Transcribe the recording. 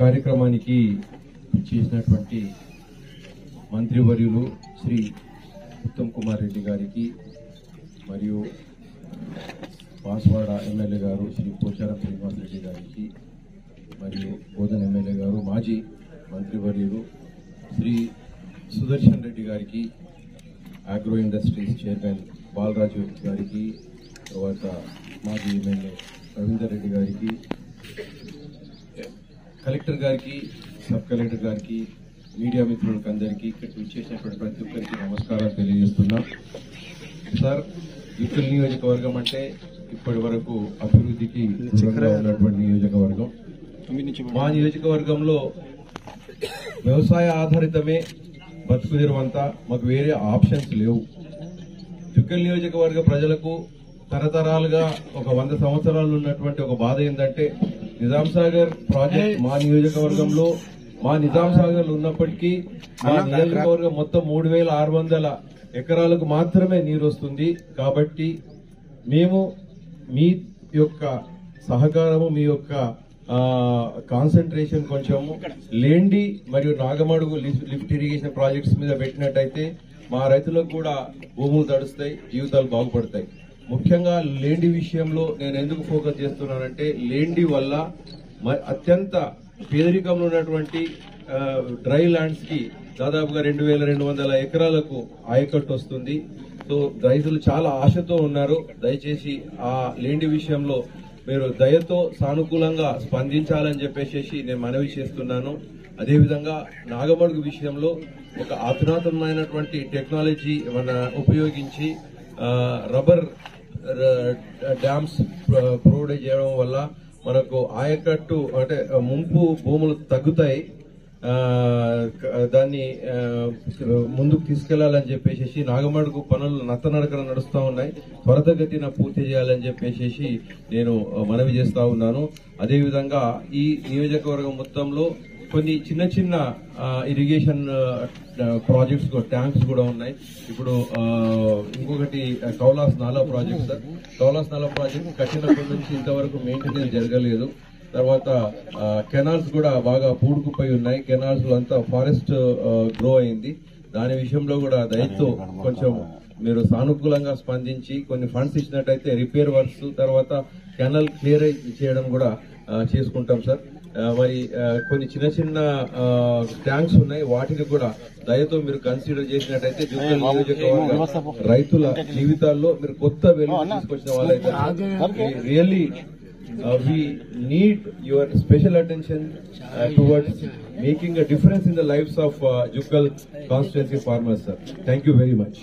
కార్యక్రమానికి చేసినటువంటి మంత్రివర్యులు శ్రీ ఉత్తమ్ కుమార్ రెడ్డి గారికి మరియు బాన్స్వాడ ఎమ్మెల్యే గారు శ్రీ పోచారం శ్రీనివాస్ రెడ్డి గారికి మరియు బోధన్ ఎమ్మెల్యే గారు మాజీ మంత్రివర్యులు శ్రీ సుదర్శన్ రెడ్డి గారికి ఆగ్రో ఇండస్ట్రీస్ చైర్మన్ బాలరాజు గారికి తర్వాత మాజీ ఎమ్మెల్యే రవీందర్ రెడ్డి గారికి కలెక్టర్ గారికి సబ్ కలెక్టర్ గారికి మీడియా మిత్రులకు అందరికీ ఇక్కడికి విచ్చేసినటువంటి ప్రతి ఒక్కరికి నమస్కారాలు తెలియజేస్తున్నా. సార్ జుక్కల్ నియోజకవర్గం అంటే ఇప్పటి వరకు అభివృద్ధికి దూరంగా ఉన్నటువంటి నియోజకవర్గం. మా నియోజకవర్గంలో వ్యవసాయ ఆధారితమే బతుకుదెరువంతా, మాకు వేరే ఆప్షన్స్ లేవు. జుక్కల్ నియోజకవర్గ ప్రజలకు తరతరాలుగా ఒక 100 సంవత్సరాలు ఉన్నటువంటి ఒక బాధ ఏంటంటే నిజాం సాగర్ ప్రాజెక్ట్ మా నియోజకవర్గంలో మా నిజాం సాగర్ ఉన్నప్పటికీ మా నియోజకవర్గం మొత్తం 3600 ఎకరాలకు మాత్రమే నీరు వస్తుంది. కాబట్టి మేము మీ యొక్క సహకారము, మీ యొక్క కాన్సన్ట్రేషన్ కొంచెము లేండి మరియు నాగమడుగు లిఫ్ట్ ఇరిగేషన్ ప్రాజెక్ట్స్ మీద పెట్టినట్టయితే మా రైతులకు కూడా భూములు తడుస్తాయి, జీవితాలు బాగుపడతాయి. ముఖ్యంగా లేండి విషయంలో నేను ఎందుకు ఫోకస్ చేస్తున్నానంటే లేండి వల్ల అత్యంత పేదరికంలో ఉన్నటువంటి డ్రై ల్యాండ్స్ కి దాదాపుగా 2200 ఎకరాలకు ఆయకట్టు వస్తుంది. సో రైతులు చాలా ఆశతో ఉన్నారు. దయచేసి ఆ లేండి విషయంలో మీరు దయతో సానుకూలంగా స్పందించాలని చెప్పేసి నేను మనవి చేస్తున్నాను. అదేవిధంగా నాగమడుగు విషయంలో ఒక అధునాతనమైనటువంటి టెక్నాలజీ ఉపయోగించి రబ్బర్ డ్యామ్స్ ప్రొవైడ్ చేయడం వల్ల మనకు ఆయకట్టు అంటే ముంపు భూములు తగ్గుతాయి. దాన్ని ముందుకు తీసుకెళ్లాలని చెప్పేసి నాగమడుగు పనులు నత్తనడకన నడుస్తూ ఉన్నాయి. త్వరితగతిన పూర్తి చేయాలని చెప్పేసి నేను మనవి చేస్తా ఉన్నాను. అదేవిధంగా ఈ నియోజకవర్గం మొత్తంలో కొన్ని చిన్న చిన్న ఇరిగేషన్ ప్రాజెక్ట్స్ ట్యాంక్స్ కూడా ఉన్నాయి. ఇప్పుడు ఇంకొకటి కౌలాస్ నాలా ప్రాజెక్ట్ సార్. కౌలాస్ నాలా ప్రాజెక్ట్ కట్టినప్పటి నుంచి ఇంతవరకు మెయింటెనెన్స్ జరగలేదు. తర్వాత కెనాల్స్ కూడా బాగా పూడుకుపోయి ఉన్నాయి. కెనాల్స్ లో అంతా ఫారెస్ట్ గ్రో అయింది. దాని విషయంలో కూడా దయతో కొంచెం మీరు సానుకూలంగా స్పందించి కొన్ని ఫండ్స్ ఇచ్చినట్టయితే రిపేర్ వర్క్స్ తర్వాత కెనాల్ క్లియర్ చేయడం కూడా చేసుకుంటాం సార్. మరి కొన్ని చిన్న చిన్న ట్యాంక్స్ ఉన్నాయి, వాటిని కూడా దయతో మీరు కన్సిడర్ చేసినట్టయితే జుక్కల్ నియోజకవర్గ రైతుల జీవితాల్లో మీరు కొత్త వెలుగు తీసుకొచ్చిన వాళ్ళైతే really we need your special attention towards making a difference in the lives of Jukkal constituency farmers, sir. Thank you very much.